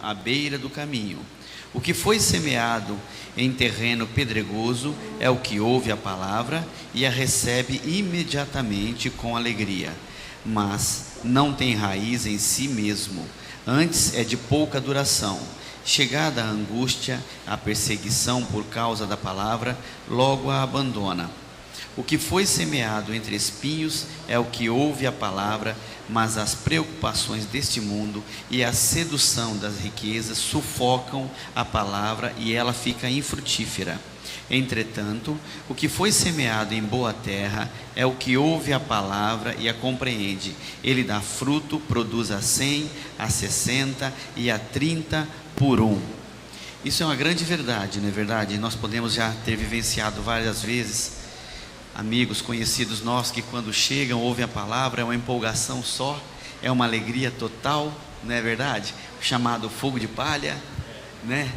à beira do caminho. O que foi semeado em terreno pedregoso é o que ouve a palavra e a recebe imediatamente com alegria, mas não tem raiz em si mesmo, antes é de pouca duração. Chegada a angústia, a perseguição por causa da palavra, logo a abandona. O que foi semeado entre espinhos é o que ouve a palavra, mas as preocupações deste mundo e a sedução das riquezas sufocam a palavra e ela fica infrutífera. Entretanto, o que foi semeado em boa terra é o que ouve a palavra e a compreende. Ele dá fruto, produz a 100, a 60 e a 30 por um. Isso é uma grande verdade, não é verdade? Nós podemos já ter vivenciado várias vezes amigos, conhecidos nossos que quando chegam, ouvem a palavra, é uma empolgação só, é uma alegria total, não é verdade? O chamado fogo de palha, né?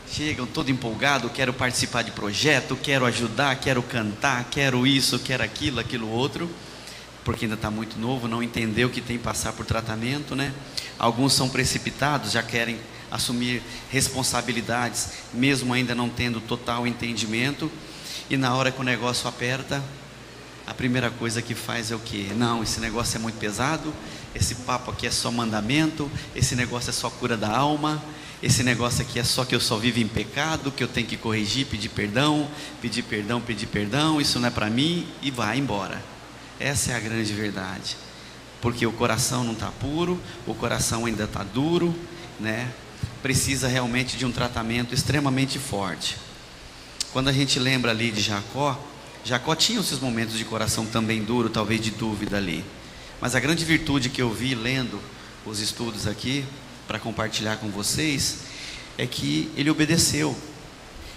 Chegam todo empolgado, quero participar de projeto, quero ajudar, quero cantar, quero isso, quero aquilo outro, porque ainda está muito novo, não entendeu que tem que passar por tratamento, né? Alguns são precipitados, já querem assumir responsabilidades, mesmo ainda não tendo total entendimento. E na hora que o negócio aperta, a primeira coisa que faz é o quê? Não, esse negócio é muito pesado, esse papo aqui é só mandamento, esse negócio é só cura da alma, esse negócio aqui é só que eu só vivo em pecado, que eu tenho que corrigir, pedir perdão, isso não é para mim, e vai embora. Essa é a grande verdade, porque o coração não está puro, o coração ainda está duro, né? Precisa realmente de um tratamento extremamente forte. Quando a gente lembra ali de Jacó, Jacó tinha os seus momentos de coração também duro, talvez de dúvida ali. Mas a grande virtude que eu vi lendo os estudos aqui, para compartilhar com vocês, é que ele obedeceu.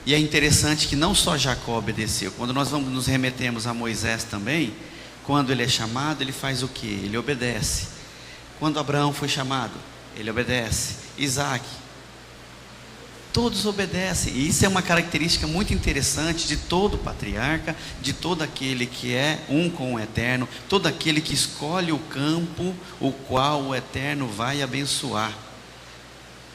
E é interessante que não só Jacó obedeceu. Quando nós nos remetemos a Moisés também, quando ele é chamado, ele faz o quê? Ele obedece. Quando Abraão foi chamado, ele obedece. Isaac, todos obedecem, e isso é uma característica muito interessante de todo patriarca, de todo aquele que é um com o Eterno, todo aquele que escolhe o campo, o qual o Eterno vai abençoar.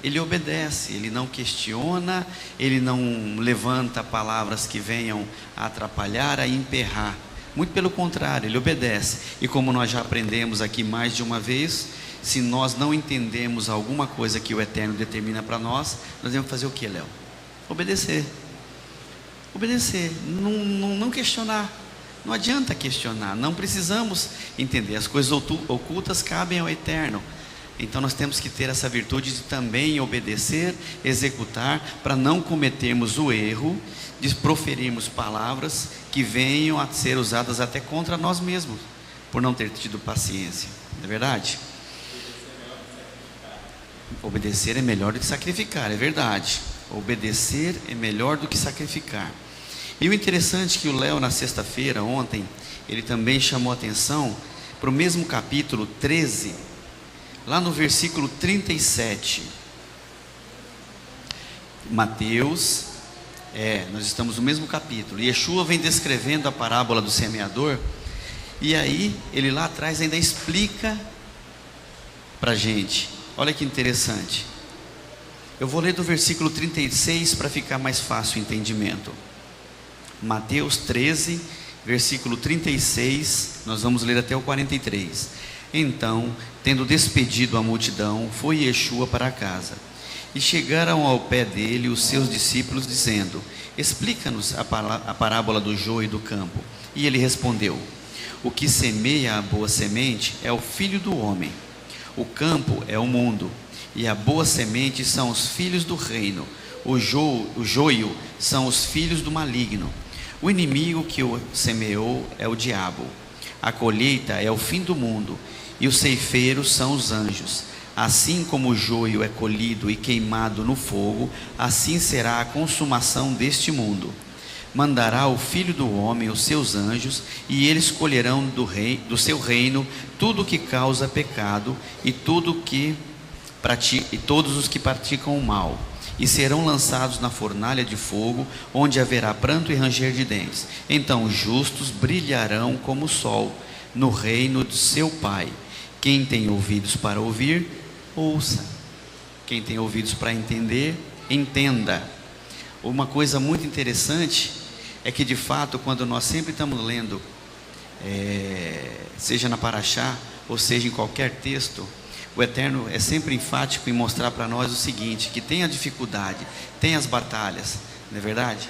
Ele obedece, ele não questiona, ele não levanta palavras que venham a atrapalhar, a emperrar. Muito pelo contrário, ele obedece. E como nós já aprendemos aqui mais de uma vez, se nós não entendemos alguma coisa que o Eterno determina para nós, nós devemos fazer o que, Léo? Obedecer. Obedecer, não questionar. Não adianta questionar, não precisamos entender. As coisas ocultas cabem ao Eterno. Então nós temos que ter essa virtude de também obedecer, executar, para não cometermos o erro de proferirmos palavras que venham a ser usadas até contra nós mesmos, por não ter tido paciência. Não é verdade? Obedecer é melhor do que sacrificar, é verdade. Obedecer é melhor do que sacrificar. E o interessante é que o Léo, na sexta-feira, ontem, ele também chamou a atenção para o mesmo capítulo 13, lá no versículo 37. Mateus, nós estamos no mesmo capítulo. Yeshua vem descrevendo a parábola do semeador, e aí ele lá atrás ainda explica para a gente. Olha que interessante. Eu vou ler do versículo 36 para ficar mais fácil o entendimento. Mateus 13, versículo 36, nós vamos ler até o 43. Então, tendo despedido a multidão, foi Yeshua para casa. E chegaram ao pé dele os seus discípulos, dizendo: explica-nos a parábola do joio e do campo. E ele respondeu: o que semeia a boa semente é o filho do homem. O campo é o mundo, e a boa semente são os filhos do reino. O joio são os filhos do maligno. O inimigo que o semeou é o diabo. A colheita é o fim do mundo, e os ceifeiros são os anjos. Assim como o joio é colhido e queimado no fogo, assim será a consumação deste mundo. Mandará o Filho do Homem os seus anjos, e eles colherão do seu reino tudo que causa pecado e todos os que praticam o mal, e serão lançados na fornalha de fogo, onde haverá pranto e ranger de dentes. Então os justos brilharão como o sol no reino de seu Pai. Quem tem ouvidos para ouvir, ouça. Quem tem ouvidos para entender, entenda. Uma coisa muito interessante é que, de fato, quando nós sempre estamos lendo, seja na Paraxá, ou seja em qualquer texto, o Eterno é sempre enfático em mostrar para nós o seguinte, que tem a dificuldade, tem as batalhas, não é verdade?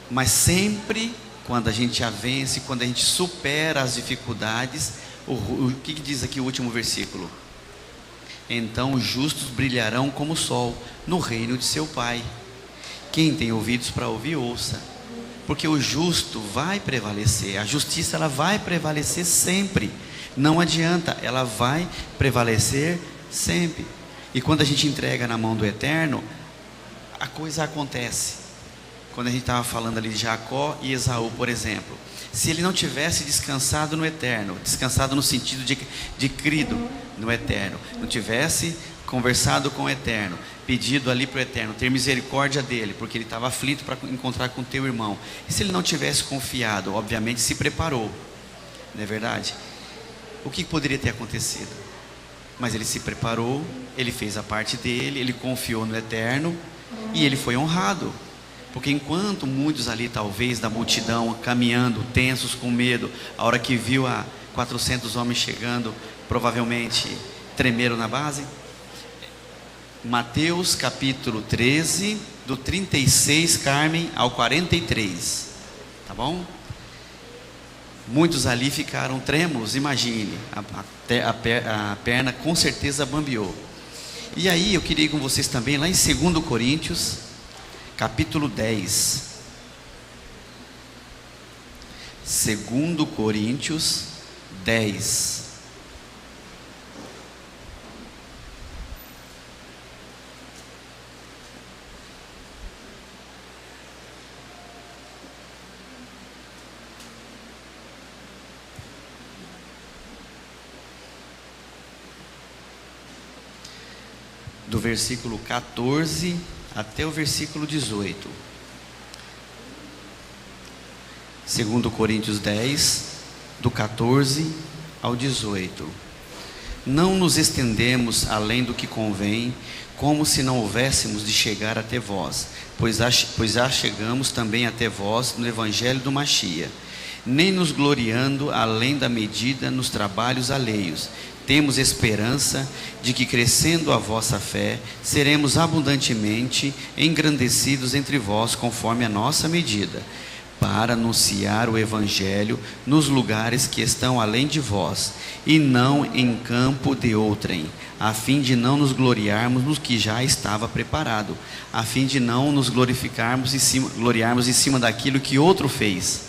Mas sempre, quando a gente a vence, quando a gente supera as dificuldades, o que diz aqui o último versículo? Então os justos brilharão como o sol no reino de seu Pai. Quem tem ouvidos para ouvir, ouça. Porque o justo vai prevalecer, a justiça ela vai prevalecer sempre. Não adianta, ela vai prevalecer sempre. E quando a gente entrega na mão do Eterno, a coisa acontece. Quando a gente estava falando ali de Jacó e Esaú, por exemplo, se ele não tivesse descansado no Eterno, descansado no sentido de crido no Eterno, não tivesse conversado com o Eterno, pedido ali para o Eterno ter misericórdia dele, porque ele estava aflito para encontrar com teu irmão, e se ele não tivesse confiado, obviamente se preparou, não é verdade? O que poderia ter acontecido? Mas ele se preparou, ele fez a parte dele, ele confiou no Eterno, e ele foi honrado. Porque enquanto muitos ali, talvez, da multidão, caminhando, tensos, com medo, a hora que viu a 400 homens chegando, provavelmente tremeram na base. Mateus capítulo 13, do 36, Carmen, ao 43, tá bom? Muitos ali ficaram trêmulos, imagine, a perna com certeza bambeou. E aí eu queria ir com vocês também, lá em 2 Coríntios, capítulo 10, 2 Coríntios 10, do versículo 14 até o versículo 18. 2 Coríntios 10, do 14 ao 18. Não nos estendemos além do que convém, como se não houvéssemos de chegar até vós, pois já chegamos também até vós no Evangelho do Machia, nem nos gloriando além da medida nos trabalhos alheios. Temos esperança de que, crescendo a vossa fé, seremos abundantemente engrandecidos entre vós, conforme a nossa medida, para anunciar o Evangelho nos lugares que estão além de vós, e não em campo de outrem, a fim de não nos gloriarmos no que já estava preparado, a fim de não nos gloriarmos em cima daquilo que outro fez.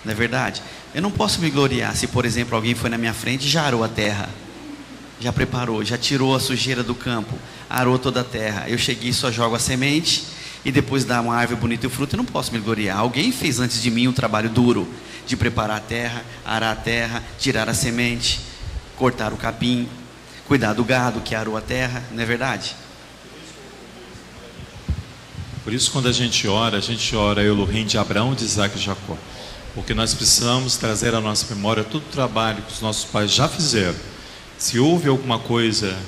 Não é verdade? Eu não posso me gloriar se, por exemplo, alguém foi na minha frente e já arou a terra, já preparou, já tirou a sujeira do campo, arou toda a terra. Eu cheguei e só jogo a semente e depois dá uma árvore bonita e o fruto. Eu não posso me gloriar. Alguém fez antes de mim um trabalho duro de preparar a terra, arar a terra, tirar a semente, cortar o capim, cuidar do gado que arou a terra, não é verdade? Por isso, quando a gente ora Elohim de Abraão, de Isaac e de Jacó. Porque nós precisamos trazer à nossa memória todo o trabalho que os nossos pais já fizeram. Se houve alguma coisa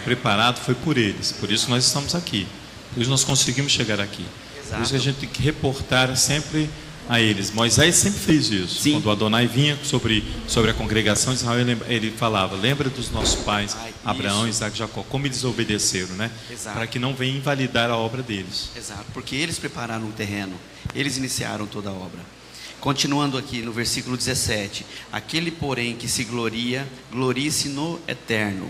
preparado, foi por eles. Por isso nós estamos aqui. Por isso nós conseguimos chegar aqui. Exato. Por isso que a gente tem que reportar sempre a eles. Moisés sempre fez isso. Sim. Quando o Adonai vinha sobre a congregação de Israel, ele falava: lembra dos nossos pais, Abraão, Isaac e Jacó, como eles obedeceram, né? Para que não venha invalidar a obra deles. Exato, porque eles prepararam o terreno, eles iniciaram toda a obra. Continuando aqui no versículo 17: aquele, porém, que se gloria, glorie-se no Eterno.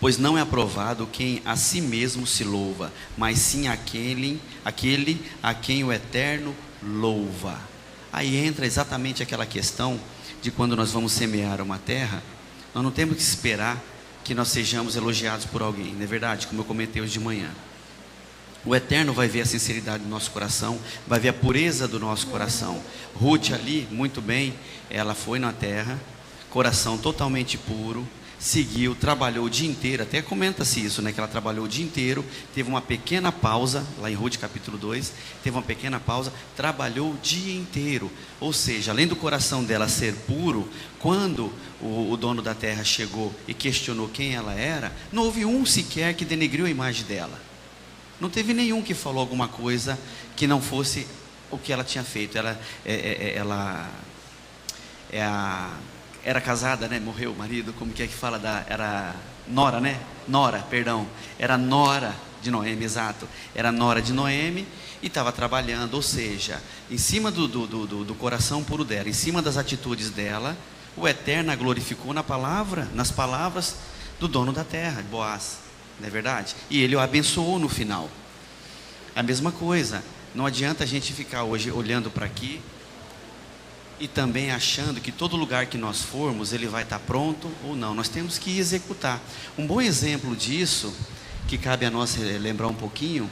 Pois não é aprovado quem a si mesmo se louva, mas sim aquele a quem o Eterno louva. Aí entra exatamente aquela questão de quando nós vamos semear uma terra, nós não temos que esperar que nós sejamos elogiados por alguém, não é verdade? Como eu comentei hoje de manhã. O Eterno vai ver a sinceridade do nosso coração, vai ver a pureza do nosso coração. Ruth ali, muito bem, ela foi na terra, coração totalmente puro, seguiu, trabalhou o dia inteiro, até comenta-se isso, né, que ela trabalhou o dia inteiro, teve uma pequena pausa, lá em Ruth capítulo 2, teve uma pequena pausa, trabalhou o dia inteiro, ou seja, além do coração dela ser puro, quando o dono da terra chegou e questionou quem ela era, não houve um sequer que denegriu a imagem dela, não teve nenhum que falou alguma coisa que não fosse o que ela tinha feito. Era casada, né? Morreu o marido, como que é que fala? Era nora, né? Nora, perdão. Era nora de Noemi, exato. Era nora de Noemi e estava trabalhando, ou seja, em cima do coração puro dela, em cima das atitudes dela, o Eterno a glorificou nas palavras do dono da terra, Boaz, não é verdade? E ele o abençoou no final. A mesma coisa, não adianta a gente ficar hoje olhando para aqui e também achando que todo lugar que nós formos, ele vai estar pronto ou não. Nós temos que executar. Um bom exemplo disso, que cabe a nós lembrar um pouquinho,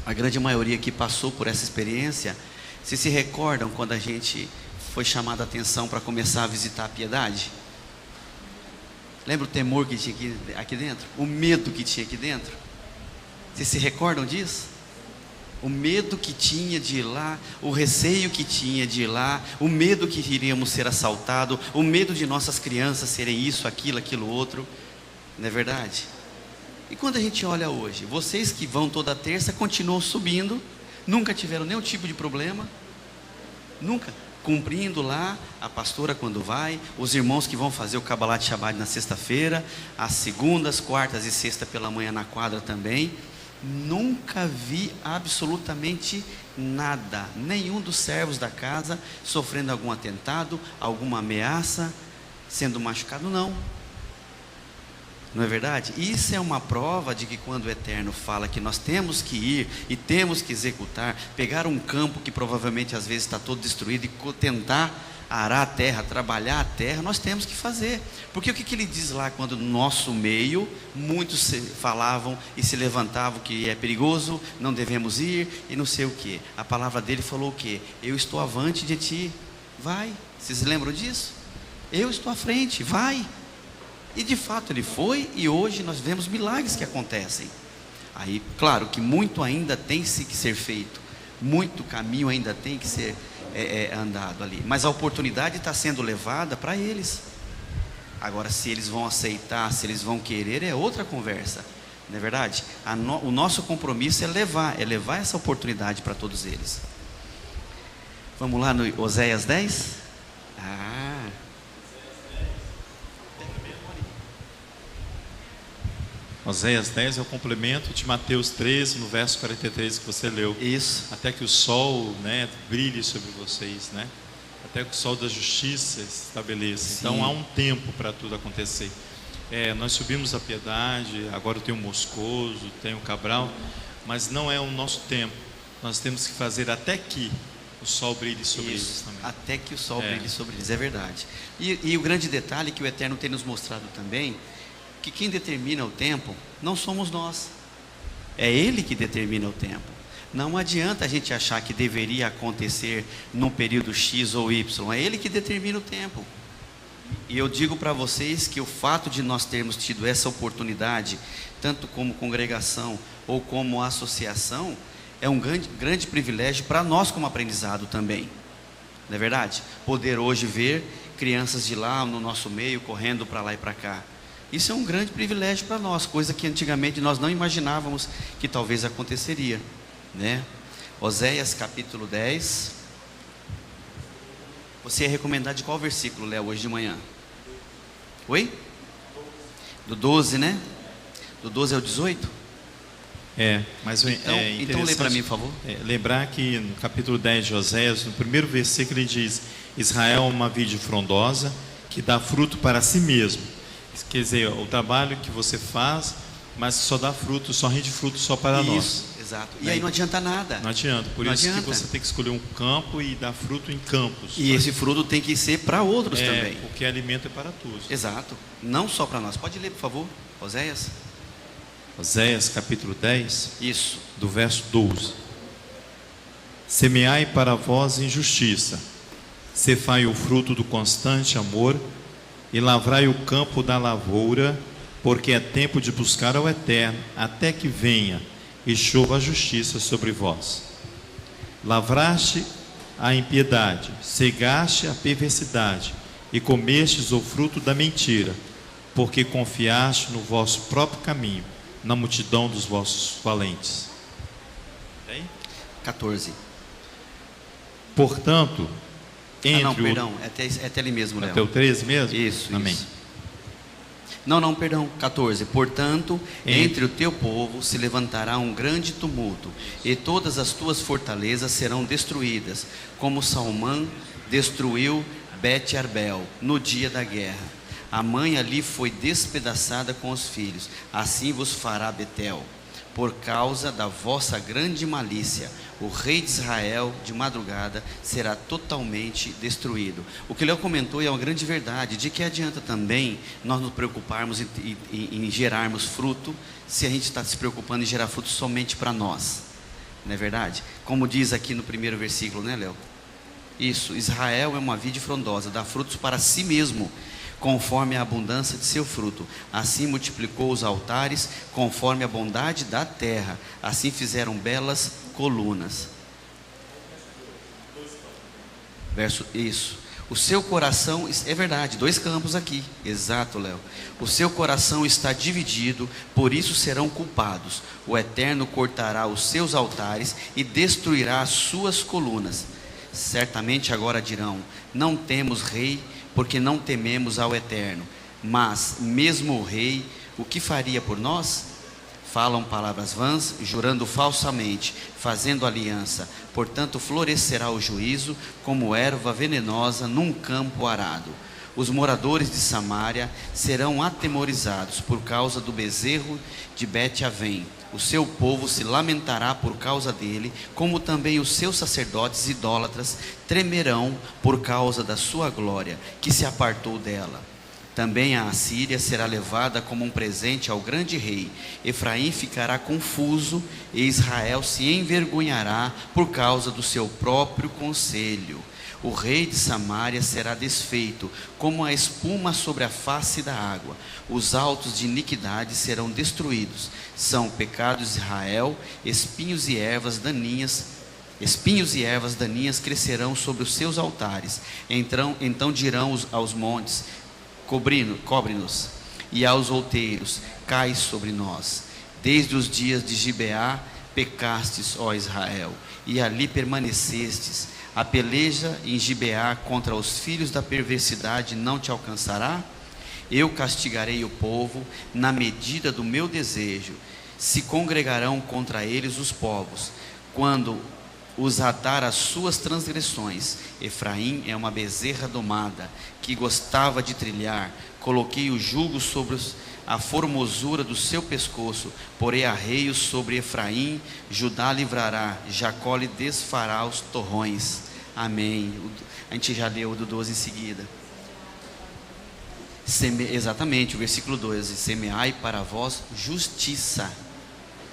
a grande maioria que passou por essa experiência, se recordam quando a gente foi chamado a atenção para começar a visitar a Piedade? Lembra o temor que tinha aqui dentro? O medo que tinha aqui dentro? Vocês se recordam disso? O medo que tinha de ir lá, o receio que tinha de ir lá, o medo que iríamos ser assaltados, o medo de nossas crianças serem isso, aquilo outro, não é verdade? E quando a gente olha hoje, vocês que vão toda terça continuam subindo, nunca tiveram nenhum tipo de problema, nunca, cumprindo lá, a pastora quando vai, os irmãos que vão fazer o Kabbalat Shabbat na sexta-feira, às segundas, quartas e sexta pela manhã na quadra também. Nunca vi absolutamente nada, nenhum dos servos da casa sofrendo algum atentado, alguma ameaça, sendo machucado, não é verdade? Isso é uma prova de que quando o Eterno fala que nós temos que ir e temos que executar, pegar um campo que provavelmente às vezes está todo destruído e tentar arar a terra, trabalhar a terra, nós temos que fazer. Porque o que ele diz lá quando no nosso meio muitos falavam e se levantavam que é perigoso, não devemos ir e não sei o que. A palavra dele falou o que? Eu estou avante de ti, vai. Vocês lembram disso? Eu estou à frente, vai. E de fato ele foi, e hoje nós vemos milagres que acontecem. Aí, claro que muito ainda tem que ser feito, muito caminho ainda tem que ser andado ali, mas a oportunidade está sendo levada para eles. Agora, se eles vão aceitar, se eles vão querer, é outra conversa, não é verdade? O nosso compromisso é levar essa oportunidade para todos eles. Vamos lá no Oséias 10? Oséias 10 é o complemento de Mateus 13, no verso 43 que você leu. Isso. Até que o sol, né, brilhe sobre vocês, né? Até que o sol da justiça se estabeleça. Sim. Então há um tempo para tudo acontecer. Nós subimos a Piedade, agora tem o Moscoso, tem o Cabral, mas não é o nosso tempo. Nós temos que fazer até que o sol brilhe sobre eles também. Até que o sol brilhe sobre eles, é verdade. E o grande detalhe que o Eterno tem nos mostrado também, que quem determina o tempo não somos nós, é Ele que determina o tempo. Não adianta a gente achar que deveria acontecer num período X ou Y, é Ele que determina o tempo. E eu digo para vocês que o fato de nós termos tido essa oportunidade, tanto como congregação ou como associação, é um grande privilégio para nós como aprendizado também, não é verdade? Poder hoje ver crianças de lá no nosso meio, correndo para lá e para cá. Isso é um grande privilégio para nós, coisa que antigamente nós não imaginávamos que talvez aconteceria, né? Oséias capítulo 10. Você ia recomendar de qual versículo, Léo, hoje de manhã? Oi? Do 12, né? Do 12 ao 18? Mas então lê para mim, por favor. Lembrar que no capítulo 10 de Oséias, no primeiro versículo, ele diz: Israel é uma vide frondosa que dá fruto para si mesmo. Quer dizer, o trabalho que você faz, mas só dá fruto, só rende fruto só para nós. Exato. E aí não adianta nada. Não adianta. Por isso que você tem que escolher um campo e dar fruto em campos. E esse fruto tem que ser para outros também. Porque alimento é para todos. Exato. Não só para nós. Pode ler, por favor, Oséias. Oséias capítulo 10. Isso. Do verso 12. Semeai para vós injustiça, cefai o fruto do constante amor, e lavrai o campo da lavoura, porque é tempo de buscar ao Eterno, até que venha e chova a justiça sobre vós. Lavraste a impiedade, cegaste a perversidade, e comestes o fruto da mentira, porque confiaste no vosso próprio caminho, na multidão dos vossos valentes. 14. Portanto, perdão, é até ali mesmo, Léo. Até o 13 mesmo? Isso, amém. Isso. Não, perdão, 14. Portanto, entre o teu povo se levantará um grande tumulto, e todas as tuas fortalezas serão destruídas, como Salmã destruiu Bet-Arbel no dia da guerra. A mãe ali foi despedaçada com os filhos, assim vos fará Betel, por causa da vossa grande malícia. O rei de Israel, de madrugada, será totalmente destruído. O que Léo comentou é uma grande verdade. De que adianta também nós nos preocuparmos em gerarmos fruto, se a gente está se preocupando em gerar fruto somente para nós? Não é verdade? Como diz aqui no primeiro versículo, né, Léo? Isso, Israel é uma vide frondosa, dá frutos para si mesmo, conforme a abundância de seu fruto. Assim multiplicou os altares, conforme a bondade da terra. Assim fizeram belas colunas. Isso. O seu coração, é verdade, 2 campos aqui. Exato, Léo. O seu coração está dividido, por isso serão culpados. O Eterno cortará os seus altares e destruirá as suas colunas. Certamente agora dirão: não temos rei, porque não tememos ao Eterno. Mas mesmo o rei, o que faria por nós? Falam palavras vãs, jurando falsamente, fazendo aliança. Portanto florescerá o juízo, como erva venenosa num campo arado. Os moradores de Samaria serão atemorizados por causa do bezerro de Bet-Avém. O seu povo se lamentará por causa dele, como também os seus sacerdotes idólatras tremerão por causa da sua glória, que se apartou dela. Também a Assíria será levada como um presente ao grande rei. Efraim ficará confuso e Israel se envergonhará por causa do seu próprio conselho. O rei de Samaria será desfeito, como a espuma sobre a face da água. Os altos de iniquidade serão destruídos. São o pecado de Israel, espinhos e ervas daninhas crescerão sobre os seus altares. Então dirão aos montes: cobre-nos, e aos outeiros: cai sobre nós. Desde os dias de Gibeá pecastes, ó Israel, e ali permanecestes. A peleja em Gibeá contra os filhos da perversidade não te alcançará? Eu castigarei o povo na medida do meu desejo. Se congregarão contra eles os povos, quando os atar as suas transgressões. Efraim é uma bezerra domada, que gostava de trilhar. Coloquei o jugo sobre a formosura do seu pescoço. Porei arreios sobre Efraim. Judá livrará, Jacó lhe desfará os torrões. Amém. A gente já leu o do 12 em seguida. Exatamente, o versículo 12: semeai para vós justiça.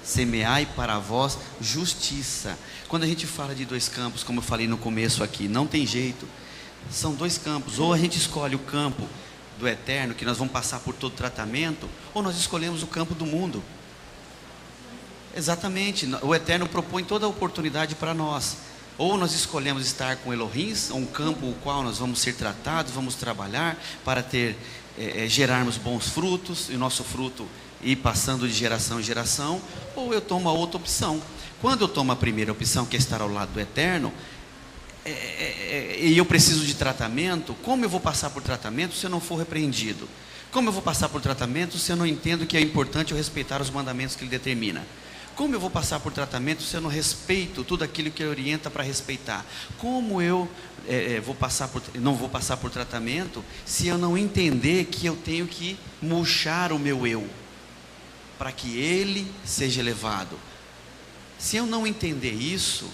Semeai para vós justiça. Quando a gente fala de 2 campos, como eu falei no começo aqui, não tem jeito. São 2 campos. Ou a gente escolhe o campo do Eterno, que nós vamos passar por todo tratamento, ou nós escolhemos o campo do mundo. Exatamente, o Eterno propõe toda a oportunidade para nós. Ou nós escolhemos estar com Elohim, um campo o qual nós vamos ser tratados, vamos trabalhar para gerarmos bons frutos, e o nosso fruto ir passando de geração em geração. Ou eu tomo a outra opção. Quando eu tomo a primeira opção, que é estar ao lado do Eterno, e eu preciso de tratamento, como eu vou passar por tratamento se eu não for repreendido? Como eu vou passar por tratamento se eu não entendo que é importante eu respeitar os mandamentos que ele determina? Como eu vou passar por tratamento se eu não respeito tudo aquilo que ele orienta para respeitar? Como eu não vou passar por tratamento se eu não entender que eu tenho que murchar o meu eu, para que ele seja elevado? Se eu não entender isso,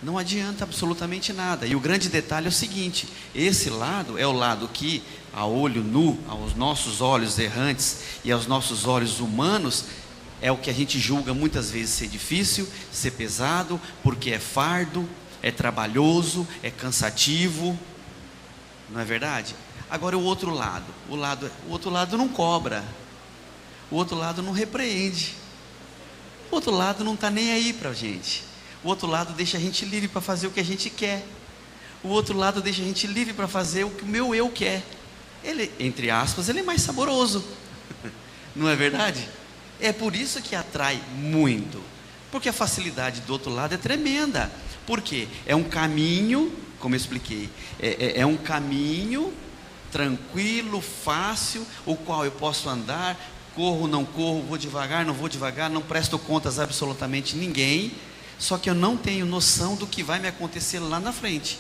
não adianta absolutamente nada. E o grande detalhe é o seguinte: esse lado é o lado que, a olho nu, aos nossos olhos errantes e aos nossos olhos humanos, é o que a gente julga muitas vezes ser difícil, ser pesado, porque é fardo, é trabalhoso, é cansativo. Não é verdade? Agora o outro lado, o outro lado não cobra, o outro lado não repreende, o outro lado não está nem aí para a gente, o outro lado deixa a gente livre para fazer o que a gente quer, o outro lado deixa a gente livre para fazer o que o meu eu quer. Ele, entre aspas, ele é mais saboroso, não é verdade? É por isso que atrai muito, porque a facilidade do outro lado é tremenda. Por quê? É um caminho, como eu expliquei, é um caminho tranquilo, fácil, o qual eu posso andar, corro, não corro, vou devagar, não vou devagar, não presto contas a absolutamente ninguém, só que eu não tenho noção do que vai me acontecer lá na frente.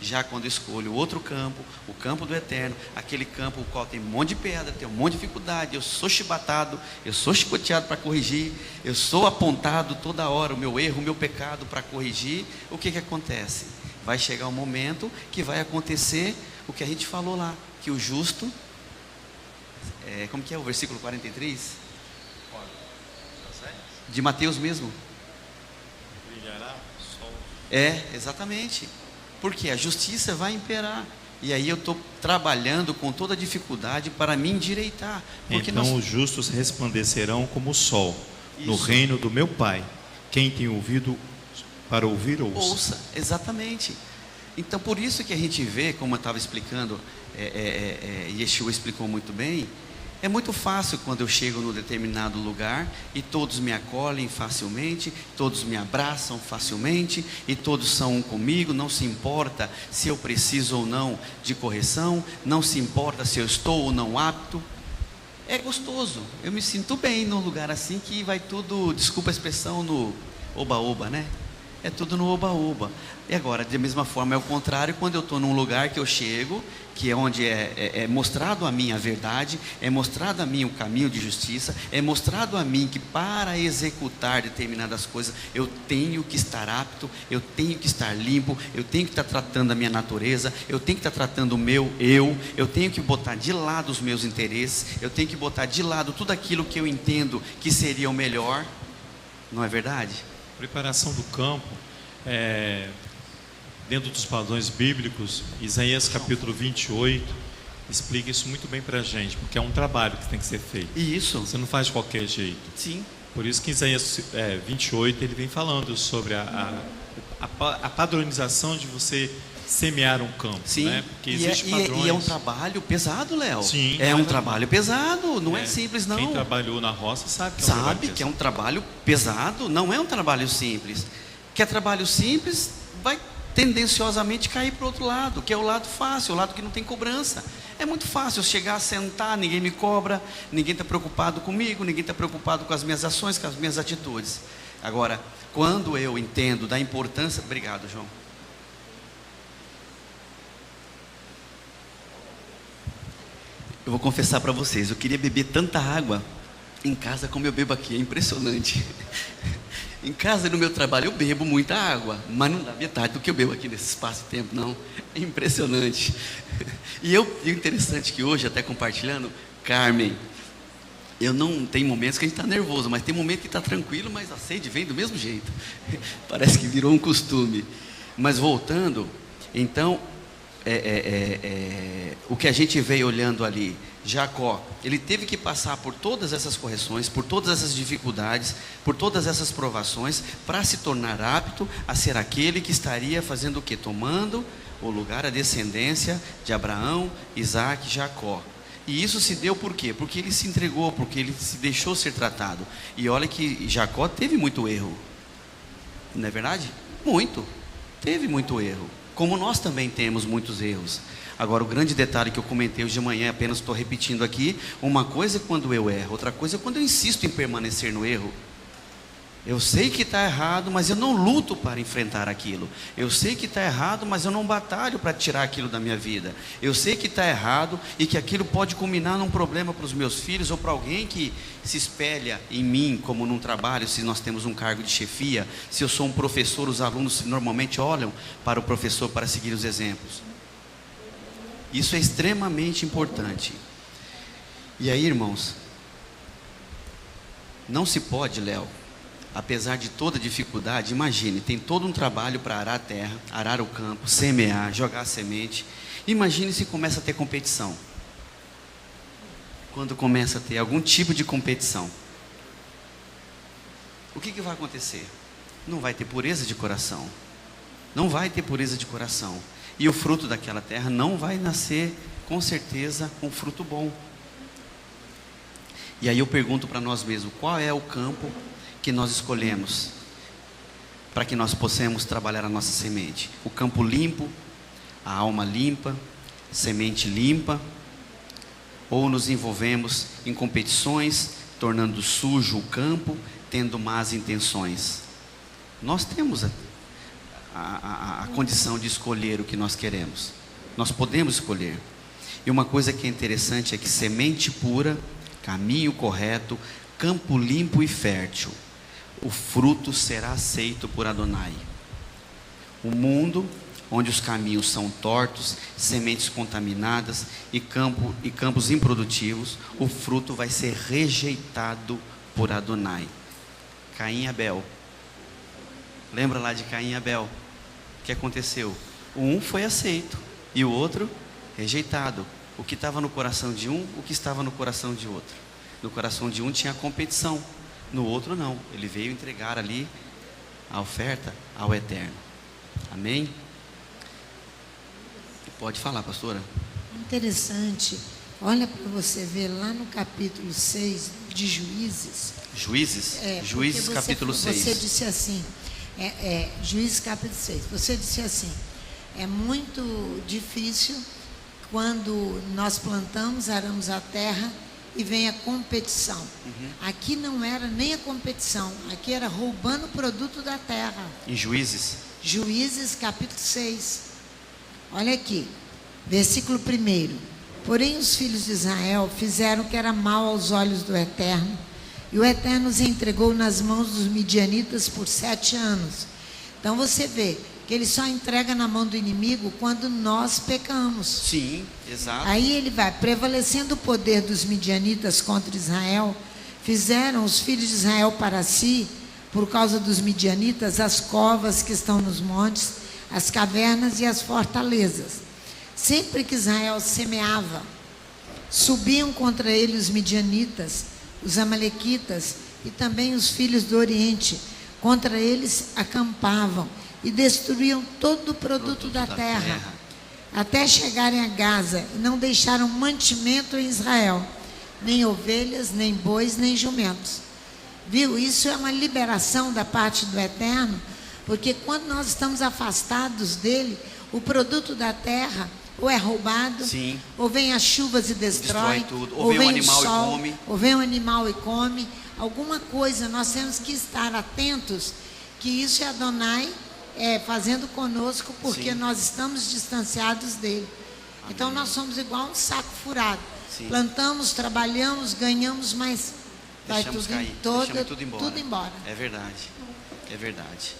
Já quando eu escolho outro campo, o campo do eterno, aquele campo o qual tem um monte de pedra, tem um monte de dificuldade, eu sou chibatado, eu sou chicoteado para corrigir, eu sou apontado toda hora, o meu erro, o meu pecado para corrigir, o que acontece? Vai chegar um momento que vai acontecer o que a gente falou lá, que o justo, como que é o versículo 43? De Mateus mesmo. Brilhará o sol. Exatamente. Porque a justiça vai imperar. E aí eu estou trabalhando com toda a dificuldade para me endireitar. Porque então os justos resplandecerão como o sol, no reino do meu Pai. Quem tem ouvido para ouvir, ouça. Ouça, exatamente. Então por isso que a gente vê, como eu estava explicando, Yeshua explicou muito bem, é muito fácil quando eu chego num determinado lugar e todos me acolhem facilmente, todos me abraçam facilmente e todos são um comigo, não se importa se eu preciso ou não de correção, não se importa se eu estou ou não apto. É gostoso, eu me sinto bem num lugar assim que vai tudo, desculpa a expressão, no oba-oba, né? É tudo no oba-oba. E agora, da mesma forma, é o contrário, quando eu estou num lugar que eu chego, que é onde é mostrado a mim a verdade, é mostrado a mim o caminho de justiça, é mostrado a mim que para executar determinadas coisas, eu tenho que estar apto, eu tenho que estar limpo, eu tenho que estar tratando a minha natureza, eu tenho que estar tratando o meu eu tenho que botar de lado os meus interesses, eu tenho que botar de lado tudo aquilo que eu entendo que seria o melhor, não é verdade? Preparação do campo, dentro dos padrões bíblicos, Isaías capítulo 28 explica isso muito bem para a gente, porque é um trabalho que tem que ser feito. Isso. Você não faz de qualquer jeito. Sim. Por isso que Isaías 28 ele vem falando sobre a padronização de você semear um campo. Sim. Né? Porque existe padrões. E é um trabalho pesado, Léo. Sim. É um trabalho pesado, não é simples não. Quem trabalhou na roça sabe que é um trabalho pesado, não é um trabalho simples. Que é trabalho simples, vai tendenciosamente cair para o outro lado, que é o lado fácil, o lado que não tem cobrança. É muito fácil eu chegar, sentar, ninguém me cobra, ninguém está preocupado comigo, ninguém está preocupado com as minhas ações, com as minhas atitudes. Agora, quando eu entendo da importância... Obrigado, João. Eu vou confessar para vocês, eu queria beber tanta água em casa como eu bebo aqui, é impressionante. Em casa e no meu trabalho eu bebo muita água, mas não dá metade do que eu bebo aqui nesse espaço-tempo, não. É impressionante. E interessante que hoje, até compartilhando, Carmen, eu não tem momentos que a gente está nervoso, mas tem momento que está tranquilo, mas a sede vem do mesmo jeito. Parece que virou um costume. Mas voltando, então, o que a gente veio olhando ali, Jacó, ele teve que passar por todas essas correções, por todas essas dificuldades, por todas essas provações, para se tornar apto a ser aquele que estaria fazendo o quê? Tomando o lugar, a descendência de Abraão, Isaac e Jacó. E isso se deu por quê? Porque ele se entregou, porque ele se deixou ser tratado. E olha que Jacó teve muito erro, não é verdade? Muito, teve muito erro, como nós também temos muitos erros. Agora, o grande detalhe que eu comentei hoje de manhã, apenas estou repetindo aqui, uma coisa é quando eu erro, outra coisa é quando eu insisto em permanecer no erro. Eu sei que está errado, mas eu não luto para enfrentar aquilo. Eu sei que está errado, mas eu não batalho para tirar aquilo da minha vida. Eu sei que está errado e que aquilo pode culminar num problema para os meus filhos ou para alguém que se espelha em mim, como num trabalho, se nós temos um cargo de chefia, se eu sou um professor, os alunos normalmente olham para o professor para seguir os exemplos. Isso é extremamente importante. E aí, irmãos, não se pode, Léo, apesar de toda dificuldade, imagine, tem todo um trabalho para arar a terra, arar o campo, semear, jogar a semente. Imagine se começa a ter competição. Quando começa a ter algum tipo de competição, o que vai acontecer? Não vai ter pureza de coração. Não vai ter pureza de coração. E o fruto daquela terra não vai nascer, com certeza, um fruto bom. E aí eu pergunto para nós mesmos, qual é o campo que nós escolhemos para que nós possamos trabalhar a nossa semente? O campo limpo, a alma limpa, semente limpa, ou nos envolvemos em competições, tornando sujo o campo, tendo más intenções? Nós temos a condição de escolher o que nós queremos. Nós podemos escolher. E uma coisa que é interessante é que semente pura, caminho correto, campo limpo e fértil, o fruto será aceito por Adonai. O mundo onde os caminhos são tortos, sementes contaminadas e campos improdutivos, o fruto vai ser rejeitado por Adonai. Caim e Abel. Lembra lá de Caim e Abel? O que aconteceu? Um foi aceito e o outro rejeitado. O que estava no coração de um, o que estava no coração de outro. No coração de um tinha competição, no outro não. Ele veio entregar ali a oferta ao Eterno. Amém? Pode falar, pastora. Interessante. Olha para você ver lá no capítulo 6 de Juízes. Juízes? Juízes capítulo 6. Você disse assim, Juízes capítulo 6. Você disse assim, é muito difícil quando nós plantamos, aramos a terra e vem a competição. Aqui não era nem a competição, aqui era roubando o produto da terra. Em Juízes? Juízes capítulo 6. Olha aqui, versículo 1. Porém os filhos de Israel fizeram o que era mal aos olhos do Eterno, e o Eterno os entregou nas mãos dos midianitas por 7 anos. Então você vê que ele só entrega na mão do inimigo quando nós pecamos. Sim, exato. Aí ele vai, prevalecendo o poder dos midianitas contra Israel, fizeram os filhos de Israel para si, por causa dos midianitas, as covas que estão nos montes, as cavernas e as fortalezas. Sempre que Israel semeava, subiam contra ele os midianitas, os amalequitas e também os filhos do Oriente. Contra eles acampavam e destruíam todo o produto da terra, até chegarem a Gaza, e não deixaram mantimento em Israel, nem ovelhas, nem bois, nem jumentos. Viu? Isso é uma liberação da parte do Eterno, porque quando nós estamos afastados dele, o produto da terra ou é roubado, sim, ou vem as chuvas e destrói tudo, ou vem um animal o sol, e come, ou vem um animal e come. Alguma coisa, nós temos que estar atentos, que isso é Adonai fazendo conosco, porque sim, nós estamos distanciados dele. Amém. Então nós somos igual um saco furado. Sim. Plantamos, trabalhamos, ganhamos, mas vai deixamos tudo, cair, deixamos tudo embora. É verdade, é verdade.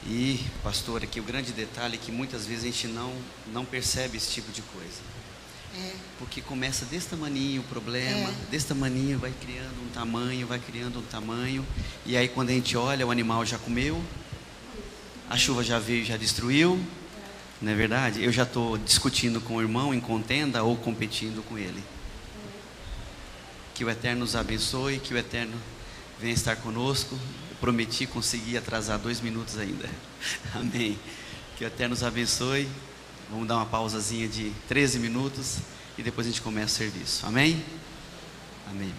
E, pastor, aqui o grande detalhe é que muitas vezes a gente não percebe esse tipo de coisa. Porque começa desse tamaninho o problema, desse tamaninho vai criando um tamanho, e aí quando a gente olha, o animal já comeu, a chuva já veio e já destruiu, não é verdade? Eu já estou discutindo com o irmão em contenda ou competindo com ele. Que o Eterno nos abençoe, que o Eterno venha estar conosco. Eu prometi conseguir atrasar 2 minutos ainda. Amém. Que o Eterno nos abençoe. Vamos dar uma pausazinha de 13 minutos e depois a gente começa o serviço. Amém? Amém.